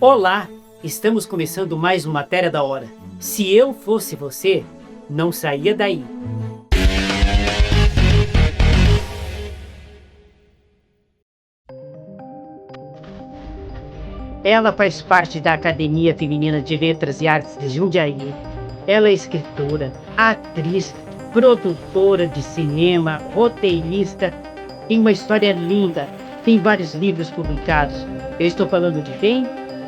Olá, estamos começando mais uma Matéria da Hora. Se eu fosse você, não saía daí. Ela faz parte da Academia Feminina de Letras e Artes de Jundiaí. Ela é escritora, atriz, produtora de cinema, roteirista. Tem uma história linda, tem vários livros publicados. Eu estou falando de quem?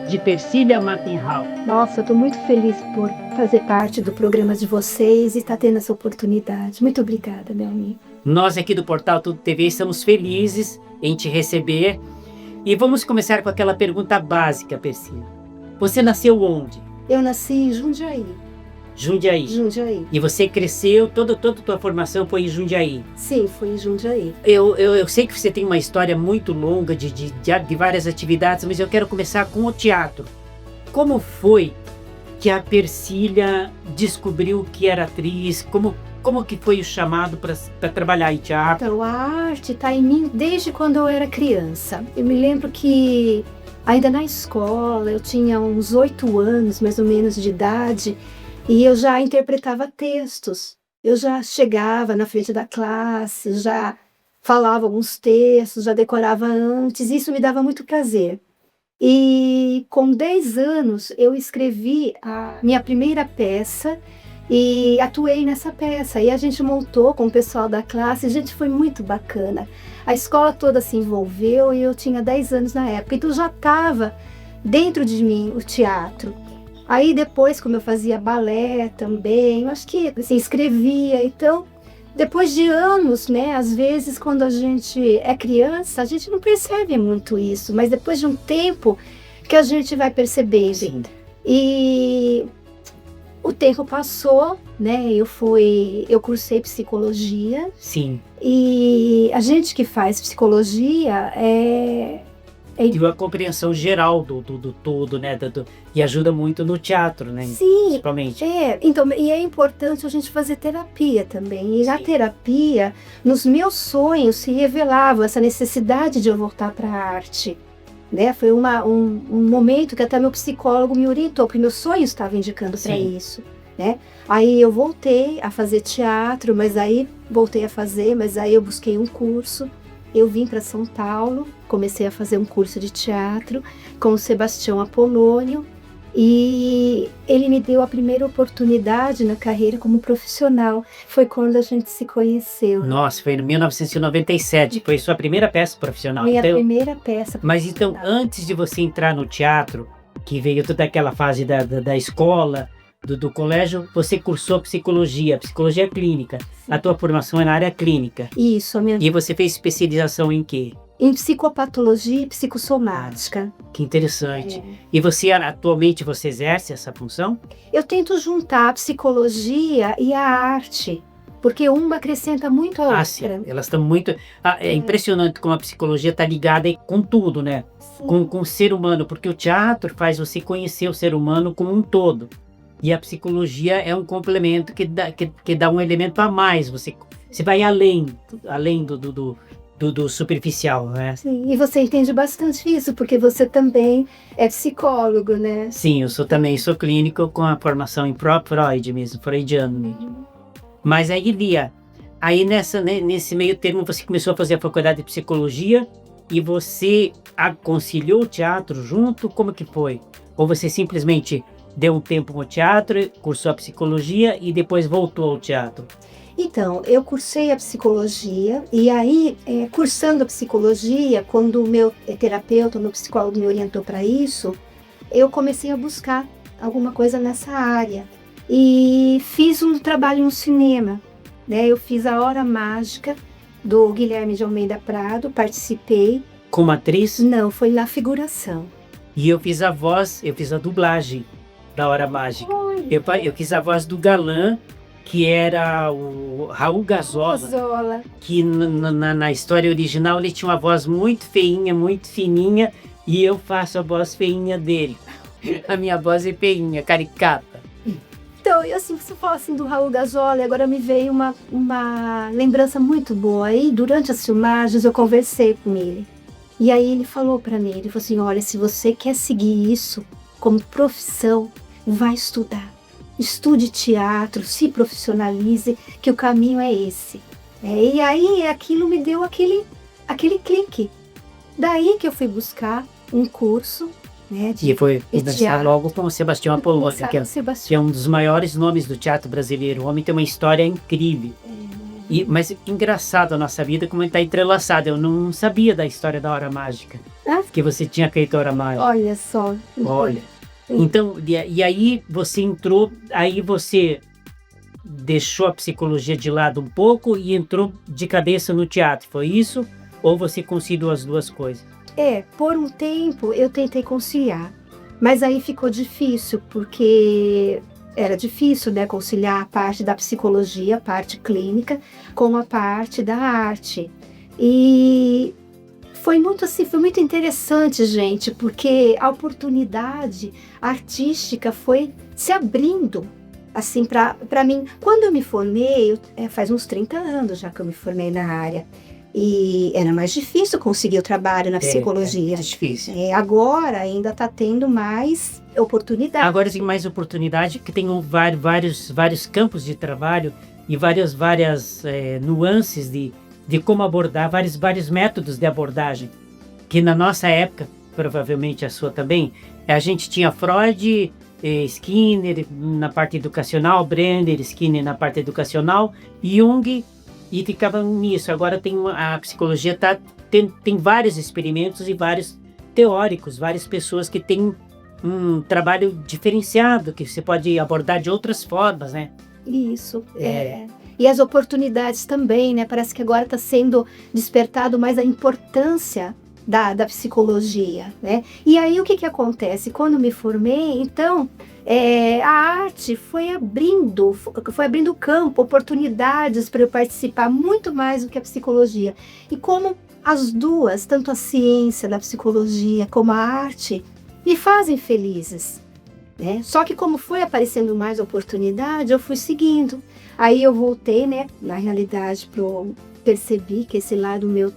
De Persília Martenhau. Nossa, eu estou muito feliz por fazer parte do programa de vocês e estar tendo essa oportunidade. Muito obrigada, meu amigo. Nós aqui do Portal Tudo TV estamos felizes em te receber. E vamos começar com aquela pergunta básica, Persília. Você nasceu onde? Eu nasci em Jundiaí. Jundiaí. E você cresceu, toda a tua formação foi em Jundiaí? Sim, foi em Jundiaí. Eu sei que você tem uma história muito longa de várias atividades, mas eu quero começar com o teatro. Como foi que a Persília descobriu que era atriz? Como que foi o chamado para trabalhar em teatro? Então, a arte está em mim desde quando eu era criança. Eu me lembro que ainda na escola, eu tinha uns 8 anos, mais ou menos, de idade, e eu já interpretava textos. Eu já chegava na frente da classe, já falava alguns textos, já decorava antes, e isso me dava muito prazer. E com 10 anos, eu escrevi a minha primeira peça, e atuei nessa peça, e a gente montou com o pessoal da classe, gente, foi muito bacana. A escola toda se envolveu e eu tinha 10 anos na época, então já estava dentro de mim o teatro. Aí depois, como eu fazia balé também, eu acho que assim, escrevia, então depois de anos, né, às vezes quando a gente é criança, a gente não percebe muito isso, mas depois de um tempo que a gente vai percebendo. Sim. E o tempo passou, né? Eu cursei psicologia. Sim. E a gente que faz psicologia E uma compreensão geral do todo, né? E ajuda muito no teatro, né? Sim, principalmente. Então, e é importante a gente fazer terapia também. E na terapia, nos meus sonhos se revelava essa necessidade de eu voltar para a arte. Né? Foi um momento que até meu psicólogo me orientou, porque meu sonho estava indicando para isso. Né? Aí eu voltei a fazer teatro, mas aí eu busquei um curso. Eu vim para São Paulo, comecei a fazer um curso de teatro com o Sebastião Apolônio, e ele me deu a primeira oportunidade na carreira como profissional. Foi quando a gente se conheceu. Nossa, foi em 1997, foi sua primeira peça profissional. Minha primeira peça profissional. Mas então, antes de você entrar no teatro, que veio toda aquela fase da escola, do colégio, você cursou psicologia clínica. Sim. A tua formação é na área clínica. Isso, a minha... E você fez especialização em quê? Em psicopatologia e psicossomática. Que interessante. E atualmente você exerce essa função? Eu tento juntar a psicologia e a arte, porque uma acrescenta muito a outra. Sim, elas estão muito... É impressionante como a psicologia está ligada com tudo, né? Com o ser humano, porque o teatro faz você conhecer o ser humano como um todo. E a psicologia é um complemento que dá um elemento a mais. Você vai além do superficial, né? Sim, e você entende bastante isso, porque você também é psicólogo, né? Sim, eu também sou clínico com a formação em Freud mesmo, freudiano mesmo. Mas aí, Lia, nesse meio termo você começou a fazer a faculdade de psicologia e você conciliou o teatro junto? Como que foi? Ou você simplesmente deu um tempo no teatro, cursou a psicologia e depois voltou ao teatro? Então, eu cursei a psicologia e aí, cursando a psicologia, quando o meu terapeuta, o meu psicólogo me orientou para isso, eu comecei a buscar alguma coisa nessa área. E fiz um trabalho no cinema, né? Eu fiz A Hora Mágica, do Guilherme de Almeida Prado, participei. Como atriz? Não, foi na figuração. E eu fiz a dublagem da Hora Mágica. Eu fiz a voz do galã, que era o Raul Gazola, que na história original ele tinha uma voz muito feinha, muito fininha, e eu faço a voz feinha dele. A minha voz é feinha, caricata. Então, assim, você fala assim do Raul Gazola, agora me veio uma lembrança muito boa. Aí, durante as filmagens, eu conversei com ele. E aí ele falou para mim, ele falou assim, olha, se você quer seguir isso como profissão, vai estudar. Estude teatro, se profissionalize, que o caminho é esse. E aí aquilo me deu aquele clique. Daí que eu fui buscar um curso, né, E foi conversar logo com o Sebastião Apolônio, que é um dos maiores nomes do teatro brasileiro. O homem tem uma história incrível. Mas engraçado a nossa vida, como está entrelaçada. Eu não sabia da história da Hora Mágica, que você tinha feito Hora Mágica. Olha só. Olha. Então, e aí você entrou, aí você deixou a psicologia de lado um pouco e entrou de cabeça no teatro, foi isso? Ou você conciliou as duas coisas? Por um tempo eu tentei conciliar, mas aí ficou difícil, porque era difícil, né, conciliar a parte da psicologia, a parte clínica, com a parte da arte. E foi muito interessante, gente, porque a oportunidade artística foi se abrindo, assim, para mim. Quando eu me formei, faz uns 30 anos já que eu me formei na área, e era mais difícil conseguir o trabalho na psicologia. É difícil. Agora ainda está tendo mais oportunidade. Agora tem mais oportunidade, que tem vários campos de trabalho e várias nuances de como abordar, vários métodos de abordagem, que na nossa época, provavelmente a sua também, a gente tinha Freud, Skinner na parte educacional, Brenner, Skinner na parte educacional, Jung, e ficava nisso. Agora a psicologia tem vários experimentos e vários teóricos, várias pessoas que têm um trabalho diferenciado, que você pode abordar de outras formas, né? Isso, E as oportunidades também, né? Parece que agora está sendo despertado mais a importância da psicologia, né? E aí o que acontece? Quando me formei, então, a arte foi abrindo campo, oportunidades para eu participar muito mais do que a psicologia. E como as duas, tanto a ciência da psicologia como a arte, me fazem felizes, né? Só que como foi aparecendo mais oportunidade, eu fui seguindo. Aí eu voltei, né, na realidade, percebi que esse lado meu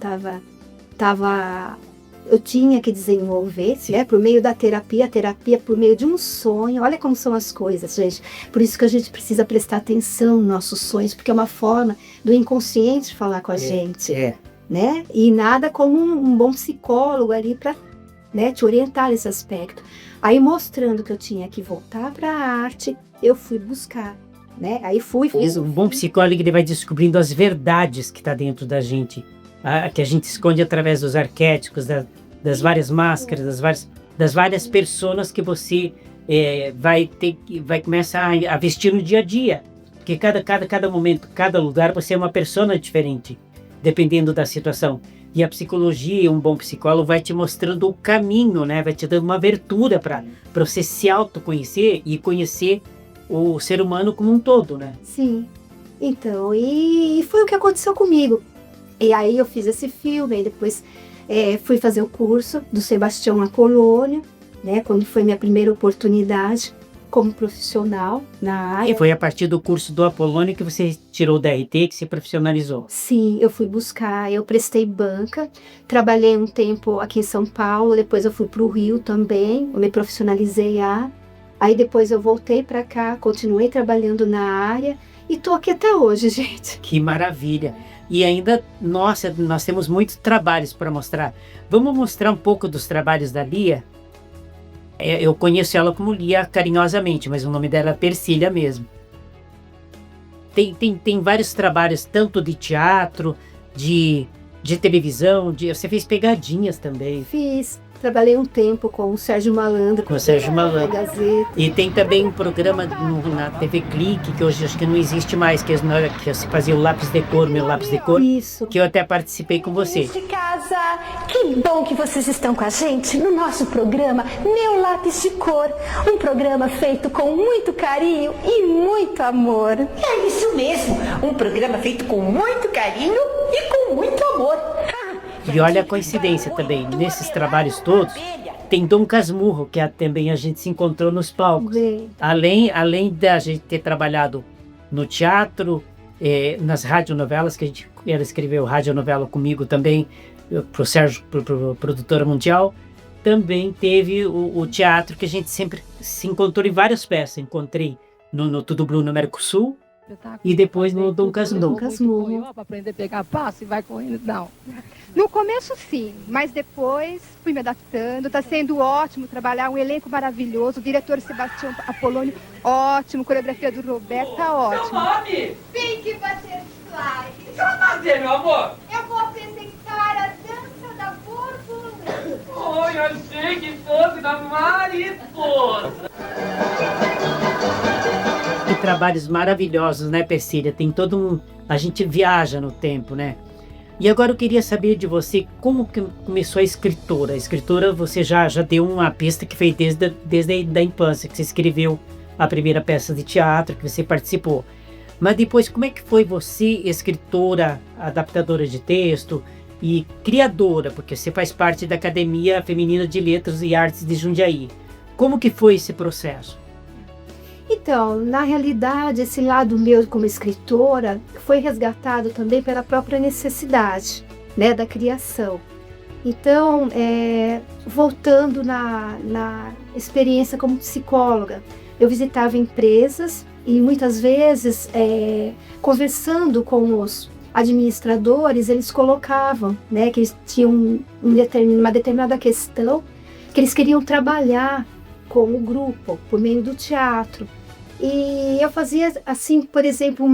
eu tinha que desenvolver, né, por meio da terapia, a terapia por meio de um sonho. Olha como são as coisas, gente. Por isso que a gente precisa prestar atenção nos nossos sonhos, porque é uma forma do inconsciente falar com a gente, né? E nada como um bom psicólogo ali para, né, te orientar nesse aspecto. Aí, mostrando que eu tinha que voltar para a arte, eu fui buscar, né? Aí fui. Um bom psicólogo, ele vai descobrindo as verdades que está dentro da gente, que a gente esconde através dos arquétipos, das várias máscaras, das várias personas que você vai começar a vestir no dia a dia. Porque cada momento, cada lugar, você é uma persona diferente, dependendo da situação. E a psicologia, um bom psicólogo vai te mostrando o caminho, né? Vai te dando uma abertura para você se autoconhecer e conhecer o ser humano como um todo, né? Sim. Então, e foi o que aconteceu comigo. E aí eu fiz esse filme, e depois fui fazer o curso do Sebastião Apolônio, né? Quando foi minha primeira oportunidade como profissional na área. E foi a partir do curso do Apolônio que você tirou o DRT, que se profissionalizou? Sim, eu fui buscar, eu prestei banca, trabalhei um tempo aqui em São Paulo, depois eu fui para o Rio também, eu me profissionalizei lá. Aí depois eu voltei para cá, continuei trabalhando na área e tô aqui até hoje, gente. Que maravilha! E ainda, nossa, nós temos muitos trabalhos para mostrar. Vamos mostrar um pouco dos trabalhos da Lia? Eu conheço ela como Lia carinhosamente, mas o nome dela é Persília mesmo. Tem vários trabalhos, tanto de teatro, de televisão, você fez pegadinhas também. Fiz. Trabalhei um tempo com o Sérgio Malandro. Com o Sérgio Malandro. Gazeta. E tem também um programa na TV Clique, que hoje acho que não existe mais, que você fazia o lápis de cor, meu lápis de cor. Isso. Que eu até participei com você. De casa, que bom que vocês estão com a gente no nosso programa Meu Lápis de Cor. Um programa feito com muito carinho e muito amor. É isso mesmo, um programa feito com muito carinho e com muito amor. E olha a coincidência também, nesses trabalhos todos, tem Dom Casmurro, que também a gente se encontrou nos palcos. Além da gente ter trabalhado no teatro, nas radionovelas, que ela escreveu radionovela comigo também, pro Sérgio, pro Produtora Mundial, também teve o teatro que a gente sempre se encontrou em várias peças. Encontrei no Tudo Blue no Mercosul e depois no Dom Casmurro. Para aprender a pegar passo e vai correndo, não. No começo, sim, mas depois fui me adaptando. Está sendo ótimo trabalhar, um elenco maravilhoso. O diretor Sebastião Apolônio, ótimo. Coreografia do Roberto, tá ótimo. Seu nome? Pink Butterfly. O que você vai fazer, meu amor? Eu vou apresentar a dança da borboleta. Oi, achei que fosse da mariposa. Que trabalhos maravilhosos, né, Persília? Tem todo um... A gente viaja no tempo, né? E agora eu queria saber de você, como que começou a escritora? A escritora, você já deu uma pista que foi desde a infância, que você escreveu a primeira peça de teatro, que você participou. Mas depois, como é que foi você, escritora, adaptadora de texto e criadora? Porque você faz parte da Academia Feminina de Letras e Artes de Jundiaí. Como que foi esse processo? Então, na realidade, esse lado meu como escritora foi resgatado também pela própria necessidade, né, da criação. Então, voltando na experiência como psicóloga, eu visitava empresas e muitas vezes, conversando com os administradores, eles colocavam, né, que eles tinham uma determinada questão que eles queriam trabalhar com o grupo, por meio do teatro. E eu fazia, assim, por exemplo,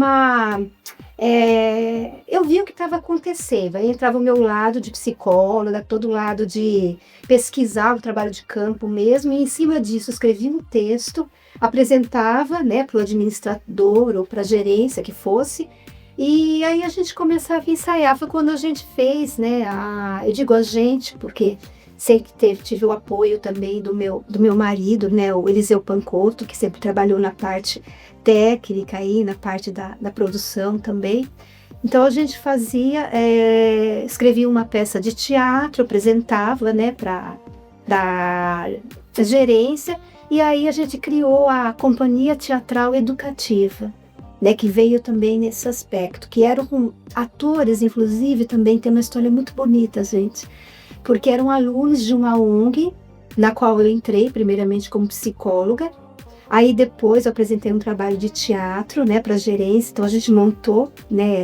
eu vi o que estava acontecendo. Aí entrava o meu lado de psicóloga, todo lado de pesquisar o trabalho de campo mesmo, e em cima disso escrevia um texto, apresentava, né, para o administrador ou para a gerência que fosse, e aí a gente começava a ensaiar. Foi quando a gente fez, né, eu digo a gente, porque sempre tive o apoio também do meu marido, né, o Eliseu Pancotto, que sempre trabalhou na parte técnica aí, na parte da produção também. Então a gente escrevia uma peça de teatro, apresentava, né, para a gerência, e aí a gente criou a Companhia Teatral Educativa, né, que veio também nesse aspecto, que eram atores, inclusive, também tem uma história muito bonita, gente. Porque eram alunos de uma ONG, na qual eu entrei primeiramente como psicóloga. Aí depois eu apresentei um trabalho de teatro, né, para a gerência. Então a gente montou, né,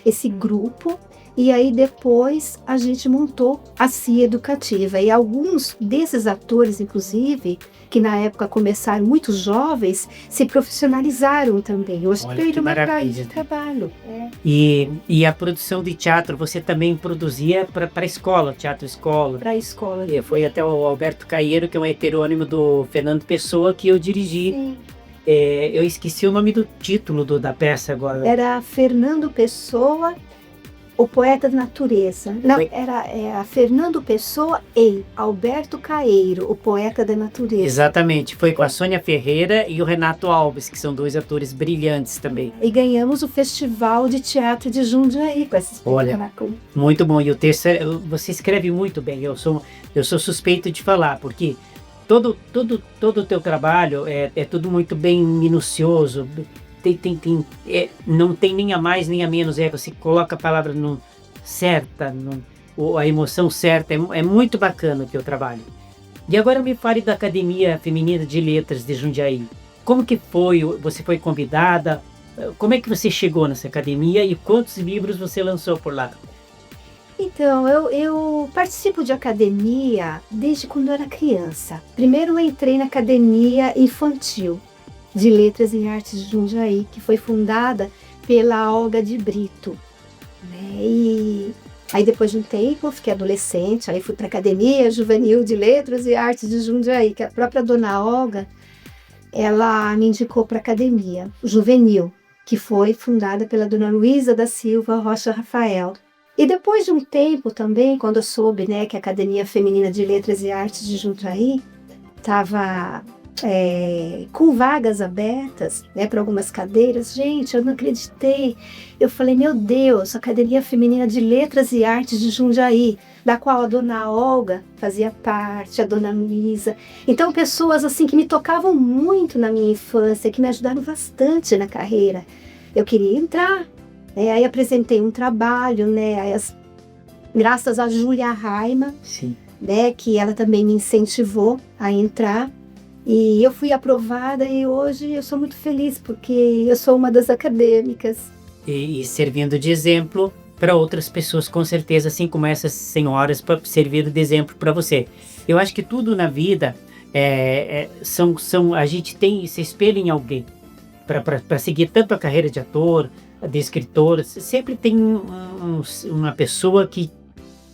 esse grupo. E aí depois a gente montou a CIA Educativa. E alguns desses atores, inclusive, que na época começaram muito jovens, se profissionalizaram também. Hoje tem uma grade de trabalho. E a produção de teatro, você também produzia para a escola, teatro escola? Para a escola. Foi até o Alberto Caeiro, que é um heterônimo do Fernando Pessoa, que eu dirigi. Sim. Eu esqueci o nome do título da peça agora. Era Fernando Pessoa, o Poeta da Natureza. Não, era a Fernando Pessoa e Alberto Caeiro, o Poeta da Natureza. Exatamente, foi com a Sônia Ferreira e o Renato Alves, que são dois atores brilhantes também. E ganhamos o Festival de Teatro de Jundiaí com essa espetáculo. Olha, muito bom. E o texto, você escreve muito bem, eu sou suspeito de falar, porque todo o teu trabalho é tudo muito bem minucioso. Não tem nem a mais nem a menos, você coloca a palavra certa, a emoção certa, é muito bacana o teu trabalho. E agora me fale da Academia Feminina de Letras de Jundiaí. Como que foi? Você foi convidada? Como é que você chegou nessa academia e quantos livros você lançou por lá? Então, eu participo de academia desde quando eu era criança. Primeiro eu entrei na Academia Infantil de Letras e Artes de Jundiaí, que foi fundada pela Olga de Brito, né? E aí depois de um tempo, eu fiquei adolescente, aí fui para a Academia Juvenil de Letras e Artes de Jundiaí, que a própria dona Olga, ela me indicou para a Academia Juvenil, que foi fundada pela dona Luísa da Silva Rocha Rafael. E depois de um tempo também, quando eu soube, né, que a Academia Feminina de Letras e Artes de Jundiaí estava com vagas abertas, né, para algumas cadeiras. Gente, eu não acreditei. Eu falei, meu Deus, Academia Feminina de Letras e Artes de Jundiaí, da qual a dona Olga fazia parte, a dona Luísa. Então, pessoas assim que me tocavam muito na minha infância, que me ajudaram bastante na carreira. Eu queria entrar, né? Aí apresentei um trabalho, né? Aí graças a Julia Raiman, Sim. né, que ela também me incentivou a entrar. E eu fui aprovada e hoje eu sou muito feliz, porque eu sou uma das acadêmicas. E servindo de exemplo para outras pessoas, com certeza, assim como essas senhoras, para servir de exemplo para você. Eu acho que tudo na vida a gente se espelha em alguém para seguir tanto a carreira de ator, de escritor. Sempre tem uma pessoa que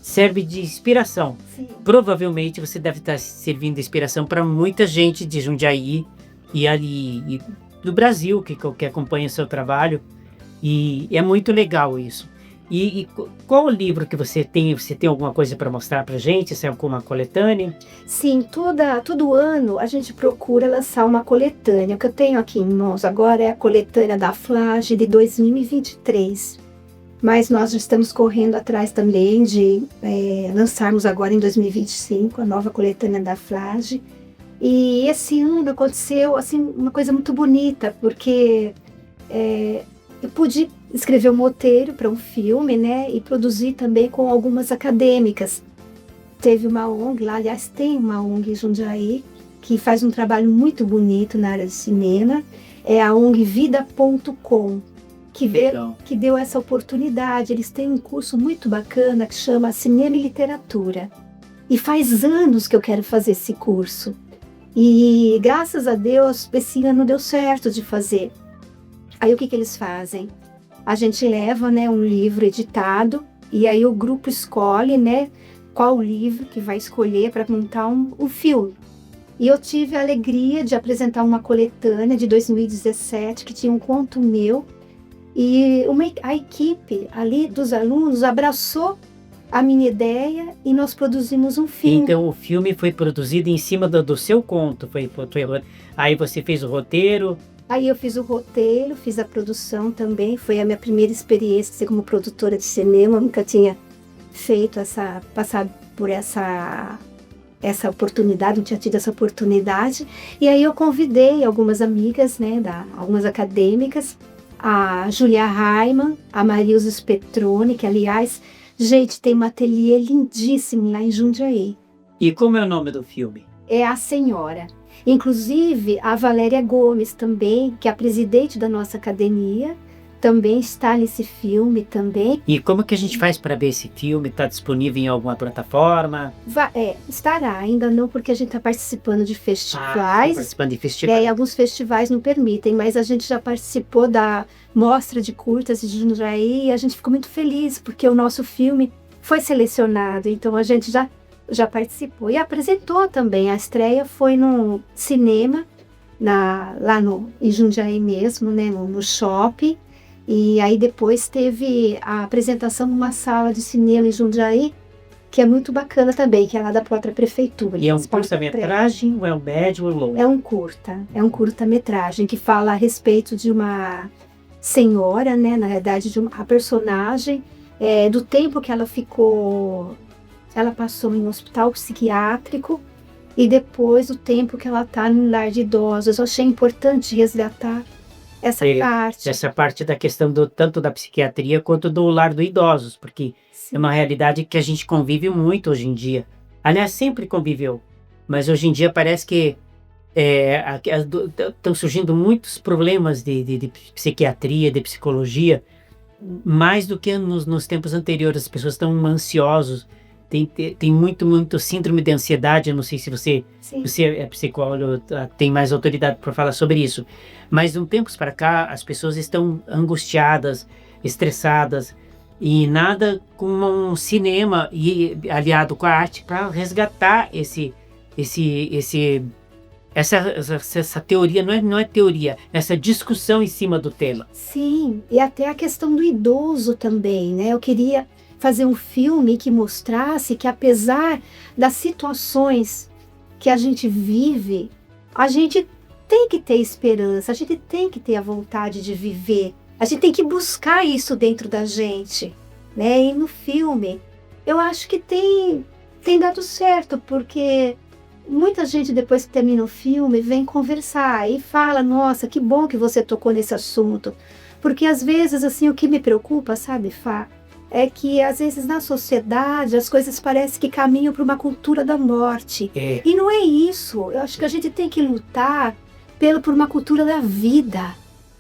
serve de inspiração. Sim. Provavelmente você deve estar servindo de inspiração para muita gente de Jundiaí e do Brasil que acompanha o seu trabalho. E é muito legal isso. E qual o livro que você tem? Você tem alguma coisa para mostrar para gente? Se é alguma coletânea? Sim, todo ano a gente procura lançar uma coletânea. O que eu tenho aqui em mãos agora é a coletânea da Flage de 2023. Mas nós já estamos correndo atrás também de lançarmos agora em 2025 a nova coletânea da Flage. E esse ano aconteceu assim, uma coisa muito bonita, porque eu pude escrever um roteiro para um filme, né, e produzir também com algumas acadêmicas. Teve uma ONG lá, aliás, tem uma ONG em Jundiaí, que faz um trabalho muito bonito na área de cinema, é a ONG Vida.com, que deu essa oportunidade. Eles têm um curso muito bacana que chama Cinema e Literatura. E faz anos que eu quero fazer esse curso. E graças a Deus, esse ano deu certo de fazer. Aí o que eles fazem? A gente leva, né, um livro editado e aí o grupo escolhe, né, qual livro que vai escolher para montar um filme. E eu tive a alegria de apresentar uma coletânea de 2017 que tinha um conto meu e a equipe ali dos alunos abraçou a minha ideia e nós produzimos um filme. Então o filme foi produzido em cima do seu conto. Aí você fez o roteiro. Aí eu fiz o roteiro, fiz a produção também. Foi a minha primeira experiência como produtora de cinema. Eu nunca tinha feito passado por essa oportunidade, não tinha tido essa oportunidade. E aí eu convidei algumas amigas, né, algumas acadêmicas, a Julia Raiman, a Marilza Spetroni, que aliás, gente, tem um ateliê lindíssimo lá em Jundiaí. E como é o nome do filme? É A Senhora. Inclusive, a Valéria Gomes também, que é a presidente da nossa academia, também está nesse filme também. E como que a gente faz para ver esse filme? Está disponível em alguma plataforma? Estará, ainda não, porque a gente está participando de festivais. Participando de festivais. E alguns festivais não permitem, mas a gente já participou da Mostra de Curtas de Jundiaí e a gente ficou muito feliz, porque o nosso filme foi selecionado, então a gente já participou e apresentou também. A estreia foi no cinema, lá em Jundiaí mesmo, né, no shopping. E aí depois teve a apresentação numa sala de cinema em Jundiaí, que é muito bacana também, que é lá da própria prefeitura. E é um curta-metragem ou é um médio ou longo? É um curta-metragem que fala a respeito de uma senhora, né, na verdade, a personagem, do tempo que ela passou em um hospital psiquiátrico e depois o tempo que ela está no lar de idosos. Eu achei importante resgatar essa parte da questão tanto da psiquiatria quanto do lar do idosos, porque sim, é uma realidade que a gente convive muito hoje em dia. Aliás, sempre conviveu, mas hoje em dia parece que estão surgindo muitos problemas de psiquiatria, de psicologia, mais do que nos tempos anteriores. As pessoas estão ansiosas, tem muito síndrome de ansiedade. Eu não sei se você é psicólogo, tem mais autoridade para falar sobre isso, mas de um tempo para cá as pessoas estão angustiadas, estressadas, e nada como um cinema aliado com a arte para resgatar essa teoria, não é teoria, essa discussão em cima do tema. Sim, e até a questão do idoso também, né? Eu queria fazer um filme que mostrasse que, apesar das situações que a gente vive, a gente tem que ter esperança, a gente tem que ter a vontade de viver, a gente tem que buscar isso dentro da gente, né? E no filme, eu acho que tem dado certo, porque muita gente, depois que termina o filme, vem conversar e fala: nossa, que bom que você tocou nesse assunto. Porque às vezes, assim, o que me preocupa, sabe, Fá, é que às vezes na sociedade as coisas parecem que caminham para uma cultura da morte. E não é isso. Eu acho que a gente tem que lutar por uma cultura da vida,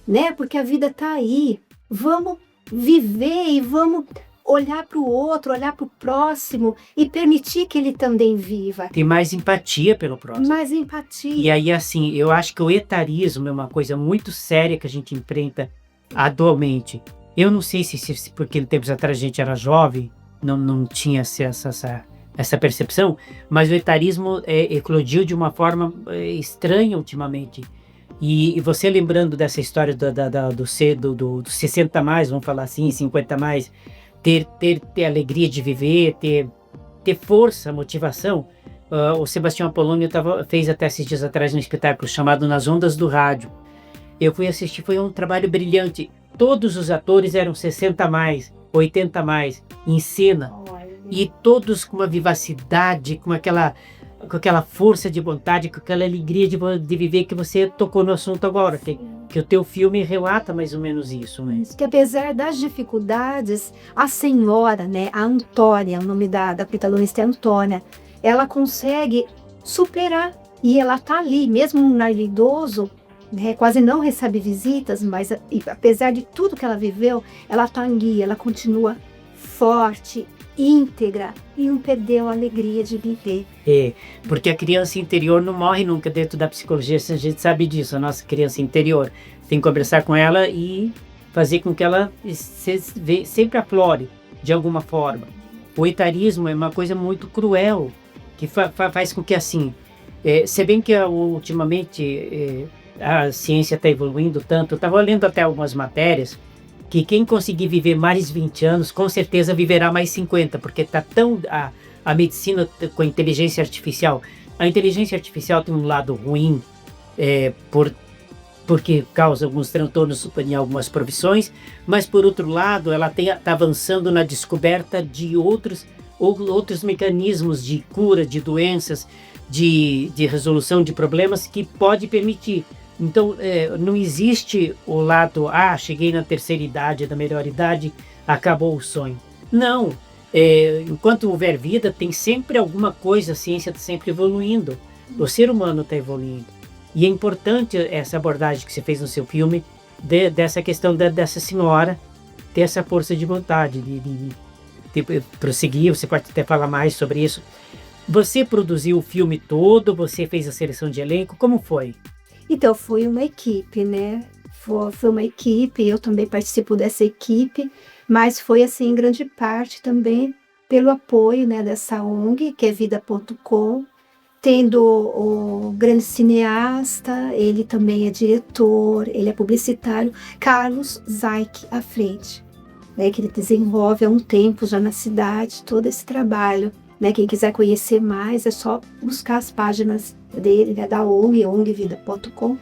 né? Porque a vida está aí. Vamos viver e vamos olhar para o outro, olhar para o próximo e permitir que ele também viva. Tem mais empatia pelo próximo. Mais empatia. E aí, assim, eu acho que o etarismo é uma coisa muito séria que a gente enfrenta atualmente. Eu não sei se porque tempos atrás a gente era jovem, não tinha essa percepção, mas o etarismo eclodiu de uma forma estranha ultimamente. E você lembrando dessa história do 60 mais, vamos falar assim, 50 mais, ter alegria de viver, ter força, motivação. O Sebastião Apolônio fez até esses dias atrás um espetáculo chamado Nas Ondas do Rádio. Eu fui assistir, foi um trabalho brilhante. Todos os atores eram 60 mais, 80 mais, em cena. E todos com uma vivacidade, com aquela força de vontade, com aquela alegria de viver que você tocou no assunto agora. Que o teu filme relata mais ou menos isso, né? Que apesar das dificuldades, a senhora, né, a Antônia, o nome da protagonista é Antônia, ela consegue superar. E ela tá ali, mesmo no lar idoso, né, quase não recebe visitas, mas apesar de tudo que ela viveu, ela tá ali, ela continua forte, íntegra e não perdeu a alegria de viver. Porque a criança interior não morre nunca dentro da psicologia, a gente sabe disso, a nossa criança interior. Tem que conversar com ela e fazer com que ela sempre aflore de alguma forma. O etarismo é uma coisa muito cruel, que faz com que assim, se bem que ultimamente a ciência está evoluindo tanto, eu estava lendo até algumas matérias, que quem conseguir viver mais 20 anos, com certeza viverá mais 50, porque está tão a medicina com a inteligência artificial. A inteligência artificial tem um lado ruim, porque causa alguns transtornos em algumas profissões, mas por outro lado, ela está avançando na descoberta de outros mecanismos de cura de doenças, de resolução de problemas que pode permitir. Então, não existe o lado, cheguei na terceira idade, na melhor idade, acabou o sonho. Não, enquanto houver vida, tem sempre alguma coisa, a ciência está sempre evoluindo, o ser humano está evoluindo. E é importante essa abordagem que você fez no seu filme, dessa questão dessa senhora ter essa força de vontade, de prosseguir, você pode até falar mais sobre isso. Você produziu o filme todo, você fez a seleção de elenco, como foi? Então, foi uma equipe, né? Foi uma equipe, eu também participo dessa equipe, mas foi, assim, em grande parte também pelo apoio, né, dessa ONG, que é Vida.com, tendo o grande cineasta, ele também é diretor, ele é publicitário, Carlos Zaik à frente, né, que ele desenvolve há um tempo já na cidade todo esse trabalho. Né, quem quiser conhecer mais é só buscar as páginas dele, né, da ONG, ONGVida.com.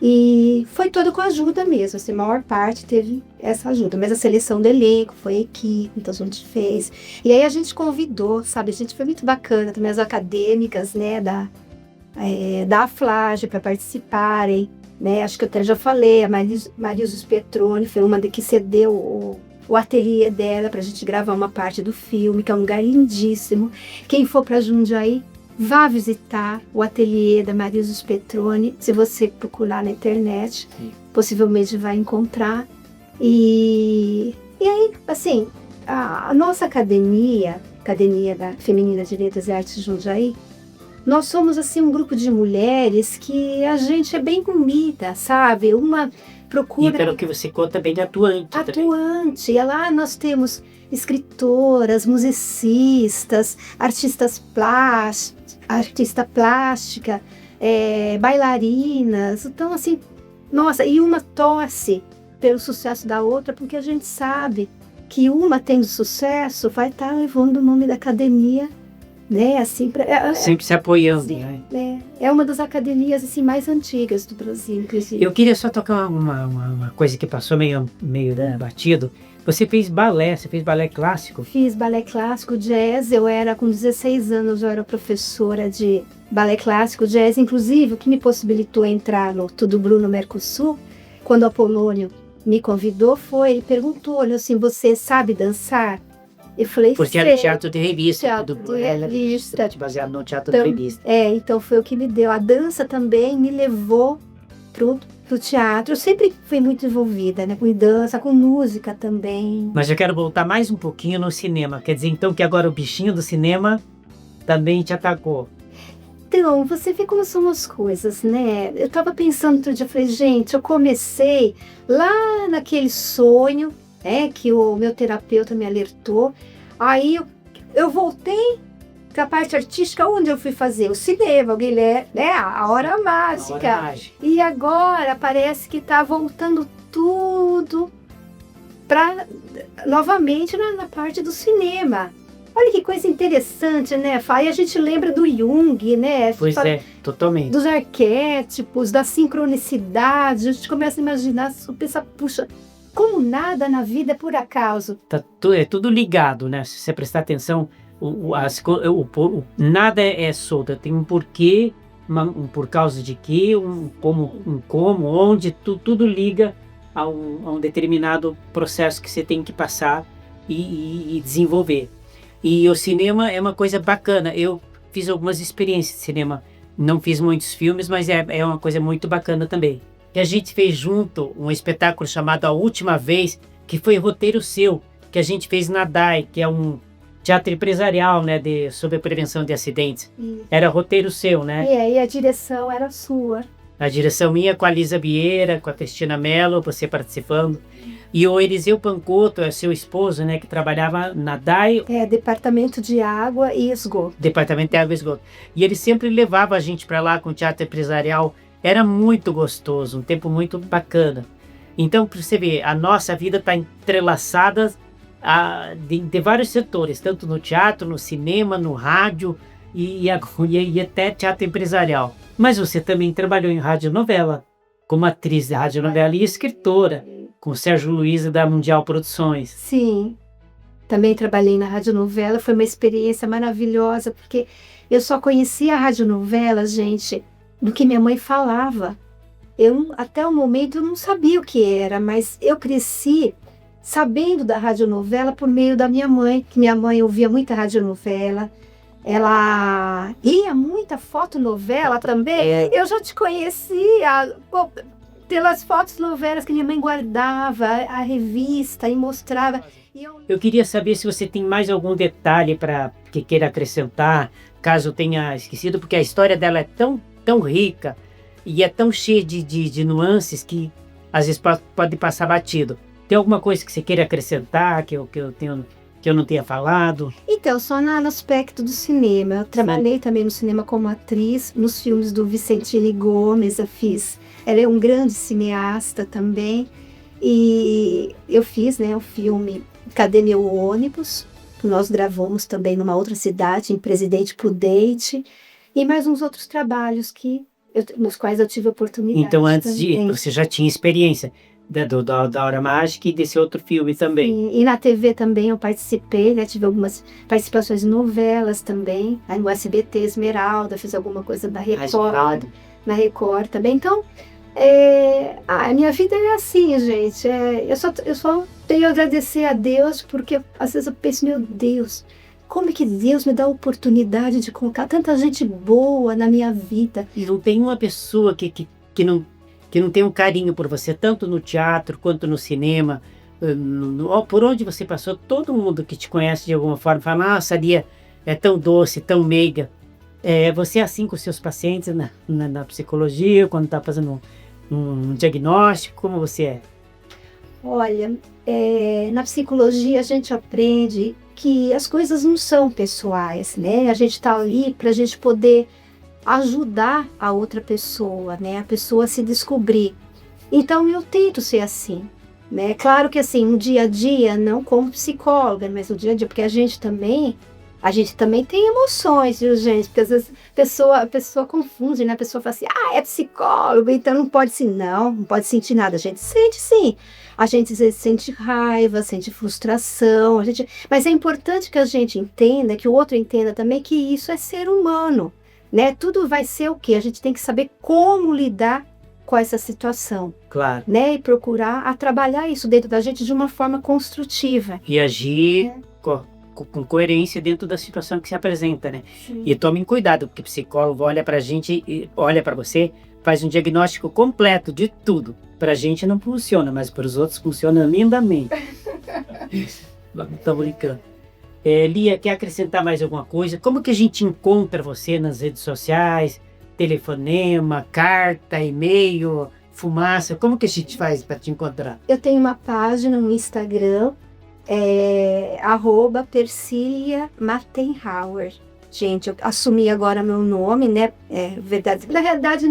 E foi todo com ajuda mesmo, assim, a maior parte teve essa ajuda. Mas a seleção do elenco foi a equipe, então a gente fez. E aí a gente convidou, sabe, a gente foi muito bacana também as acadêmicas, né, da Aflage para participarem. Né, acho que eu até já falei, a Marisa Petroni foi uma que cedeu o ateliê dela para a gente gravar uma parte do filme, que é um lugar lindíssimo. Quem for para Jundiaí, vá visitar o ateliê da Marisa Petroni. Se você procurar na internet, possivelmente vai encontrar. E aí, assim, a nossa Academia da Feminina de Letras e Artes de Jundiaí, nós somos, assim, um grupo de mulheres que a gente é bem unida, sabe? Uma procura... E pelo que você conta, bem atuante. Atuante. E lá nós temos escritoras, musicistas, artista plástica, bailarinas. Então, assim, nossa, e uma torce pelo sucesso da outra, porque a gente sabe que uma tendo sucesso vai estar levando o nome da academia, né, assim, sempre se apoiando, sim, né? É uma das academias assim mais antigas do Brasil, inclusive. Eu queria só tocar uma coisa que passou meio batido. Você fez balé clássico? Fiz balé clássico, jazz. Com 16 anos, eu era professora de balé clássico, jazz. Inclusive, o que me possibilitou entrar no Tudo Bruno Mercosul, quando o Apolônio me convidou foi, ele perguntou, olha assim, você sabe dançar? Eu falei, Porque era teatro de revista. Teatro de revista. Baseado no teatro Então, de revista. então foi o que me deu. A dança também me levou pro teatro. Eu sempre fui muito envolvida, né? Com dança, com música também. Mas eu quero voltar mais um pouquinho no cinema. Quer dizer, então, que agora o bichinho do cinema também te atacou. Então, você vê como são as coisas, né? Eu tava pensando outro dia, eu falei, gente, eu comecei lá naquele sonho, que o meu terapeuta me alertou. Aí eu voltei para a parte artística, onde eu fui fazer o cinema, o Guilherme, a hora mágica. E agora parece que tá voltando tudo para novamente na parte do cinema. Olha que coisa interessante, né, Fá? E a gente lembra do Jung, né? Pois totalmente. Dos arquétipos, da sincronicidade. A gente começa a imaginar, pensar, puxa, como nada na vida é por acaso. É tudo ligado, né? Se você prestar atenção, nada é solto. Tem um porquê, um por causa de quê, um como, onde, tudo liga a um determinado processo que você tem que passar e desenvolver. E o cinema é uma coisa bacana. Eu fiz algumas experiências de cinema. Não fiz muitos filmes, mas é uma coisa muito bacana também. E a gente fez junto um espetáculo chamado A Última Vez, que foi roteiro seu, que a gente fez na DAI, que é um teatro empresarial, né, sobre a prevenção de acidentes. Era roteiro seu, né? E a direção era sua. A direção minha com a Lisa Vieira, com a Cristina Mello, você participando. E o Eliseu Pancotto é seu esposo, né, que trabalhava na DAI. Departamento de Água e Esgoto. Departamento de Água e Esgoto. E ele sempre levava a gente para lá com o teatro empresarial. Era muito gostoso, um tempo muito bacana. Então, para você ver, a nossa vida está entrelaçada de vários setores, tanto no teatro, no cinema, no rádio e até teatro empresarial. Mas você também trabalhou em radionovela, como atriz de radionovela e escritora, com o Sérgio Luiz da Mundial Produções. Sim, também trabalhei na radionovela, foi uma experiência maravilhosa, porque eu só conhecia a radionovela, gente, do que minha mãe falava. Até o momento eu não sabia o que era, mas eu cresci sabendo da radionovela por meio da minha mãe, que minha mãe ouvia muita radionovela. Ela ia muita fotonovela também. Eu já te conhecia pelas fotos novelas que minha mãe guardava, a revista e mostrava. Eu queria saber se você tem mais algum detalhe que queira acrescentar, caso eu tenha esquecido, porque a história dela é tão rica e é tão cheia de nuances que às vezes pode passar batido. Tem alguma coisa que você queira acrescentar, que eu não tenha falado? Então, só no aspecto do cinema. Eu trabalhei também no cinema como atriz, nos filmes do Vicentini Gomes, ela é um grande cineasta também, e eu fiz, o filme Cadê Meu Ônibus, que nós gravamos também numa outra cidade, em Presidente Prudente, e mais uns outros trabalhos nos quais eu tive oportunidade. Então, antes também. você já tinha experiência da Hora Mágica e desse outro filme também. E na TV também eu participei, tive algumas participações em novelas também, aí no SBT Esmeralda, fiz alguma coisa da Record, na Record também. Então, a minha vida é assim, gente, eu só tenho a agradecer a Deus, porque às vezes eu penso, meu Deus, como é que Deus me dá a oportunidade de colocar tanta gente boa na minha vida. E não tem uma pessoa que não tem um carinho por você, tanto no teatro quanto no cinema, por onde você passou, todo mundo que te conhece de alguma forma fala, nossa, a Lia é tão doce, tão meiga. Você é assim com os seus pacientes na psicologia, quando está fazendo um diagnóstico, como você é? Olha, na psicologia a gente aprende que as coisas não são pessoais, né? A gente está ali para a gente poder ajudar a outra pessoa, né? A pessoa a se descobrir. Então eu tento ser assim, né? Claro que assim, no dia a dia, não como psicóloga, mas no dia a dia, porque a gente também tem emoções, viu, gente? Porque às vezes a pessoa confunde, né? A pessoa fala assim, é psicólogo, então não pode não pode sentir nada. A gente sente sim. A gente às vezes sente raiva, sente frustração, mas é importante que a gente entenda, que o outro entenda também que isso é ser humano, né? Tudo vai ser o quê? A gente tem que saber como lidar com essa situação, Claro. né? E procurar a trabalhar isso dentro da gente de uma forma construtiva. E agir com coerência dentro da situação que se apresenta, né? E tomem cuidado, porque o psicólogo olha pra gente, olha pra você, faz um diagnóstico completo de tudo. Pra gente não funciona, mas para os outros funciona lindamente. Tô brincando. Lia, quer acrescentar mais alguma coisa? Como que a gente encontra você nas redes sociais? Telefonema, carta, e-mail, fumaça? Como que a gente faz para te encontrar? Eu tenho uma página no Instagram, @Persília Mattenhauer. Gente, eu assumi agora meu nome, né? Verdade. Na realidade,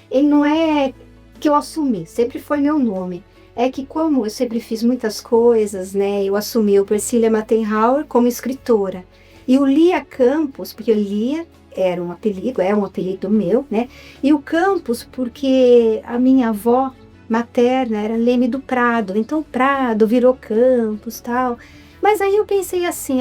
ele não é que eu assumi, sempre foi meu nome. É que como eu sempre fiz muitas coisas, né? Eu assumi o Persília Mattenhauer como escritora. E o Lia Campos, porque Lia era um apelido meu, né? E o Campos, porque a minha avó materna era Leme do Prado. Então Prado virou Campos, tal. Mas aí eu pensei assim,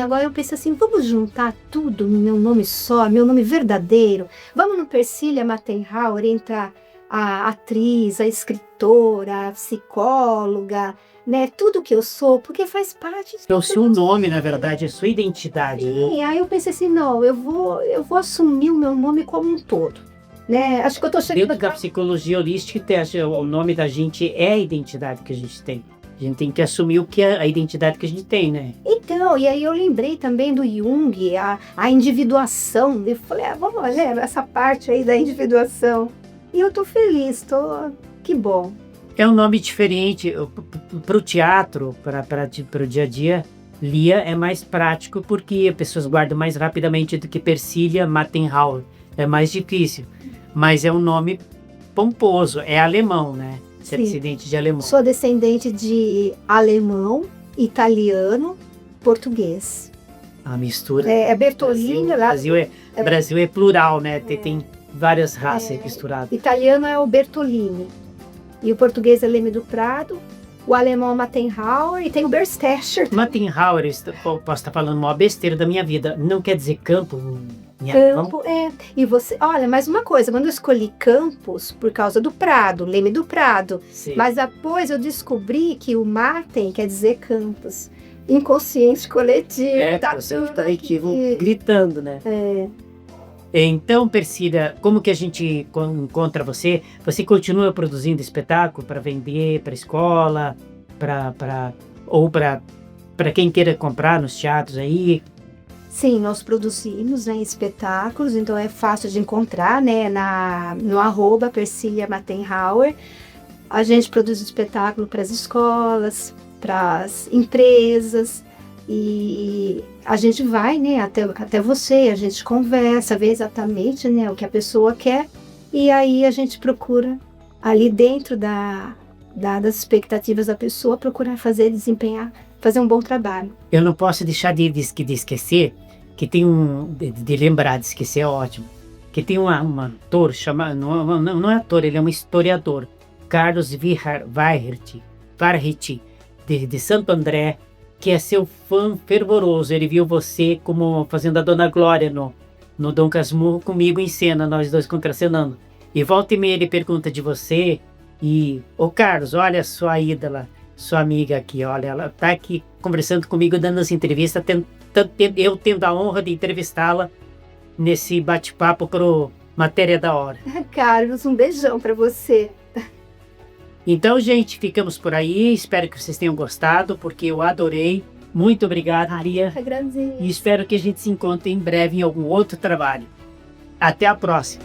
vamos juntar tudo no meu nome só, meu nome verdadeiro. Vamos no Persília Mattenhauer entrar a atriz, a escritora, a psicóloga, né? Tudo que eu sou, porque faz parte... É o seu nome, na verdade, é a sua identidade. Sim, aí eu pensei assim, não, eu vou assumir o meu nome como um todo, né? Acho que eu tô chegando... Dentro da psicologia holística, o nome da gente é a identidade que a gente tem. A gente tem que assumir o que é a identidade que a gente tem, né? Então, e aí eu lembrei também do Jung, a individuação. Eu falei, vamos olhar essa parte aí da individuação. E eu tô feliz, que bom. É um nome diferente para o teatro, para o dia a dia. Lia é mais prático porque as pessoas guardam mais rapidamente do que Persília Mattenhauer. É mais difícil, mas é um nome pomposo, é alemão, né? Você é descendente de alemão. Sou descendente de alemão, italiano, português. A mistura. É Bertolini. Brasil é plural, né? Tem várias raças misturadas. Italiano é o Bertolini. E o português é Leme do Prado. O alemão é Mattenhauer e tem o Berstecher. Mattenhauer, posso estar falando uma besteira da minha vida. Não quer dizer campo? Campo, E você, olha, mais uma coisa, quando eu escolhi Campos, por causa do Prado, Leme do Prado. Sim. Mas depois eu descobri que o Matten quer dizer Campos. Inconsciente coletivo. Você está aqui gritando, né? Então, Persília, como que a gente encontra você? Você continua produzindo espetáculo para vender para escola, para quem queira comprar nos teatros aí? Sim, nós produzimos, né, espetáculos, então é fácil de encontrar, né, no @Persília Mattenhauer. A gente produz espetáculo para as escolas, para as empresas. E a gente vai, né, até você, a gente conversa, vê exatamente, né, o que a pessoa quer, e aí a gente procura, ali dentro das expectativas da pessoa, procurar fazer um bom trabalho. Eu não posso deixar de esquecer, que tem de lembrar, de esquecer é ótimo, que tem um ator chamado, não é ator, ele é um historiador, Carlos Weihert, de Santo André, que é seu fã fervoroso. Ele viu você como fazendo a Dona Glória no Dom Casmurro comigo em cena, nós dois contracenando. E volta e meia ele pergunta de você e... Carlos, olha a sua ídola, sua amiga aqui, olha, ela tá aqui conversando comigo, dando essa entrevista, eu tendo a honra de entrevistá-la nesse bate-papo pro Matéria da Hora. Carlos, um beijão para você. Então, gente, ficamos por aí. Espero que vocês tenham gostado, porque eu adorei. Muito obrigado, Lia. Agradeço. E espero que a gente se encontre em breve em algum outro trabalho. Até a próxima.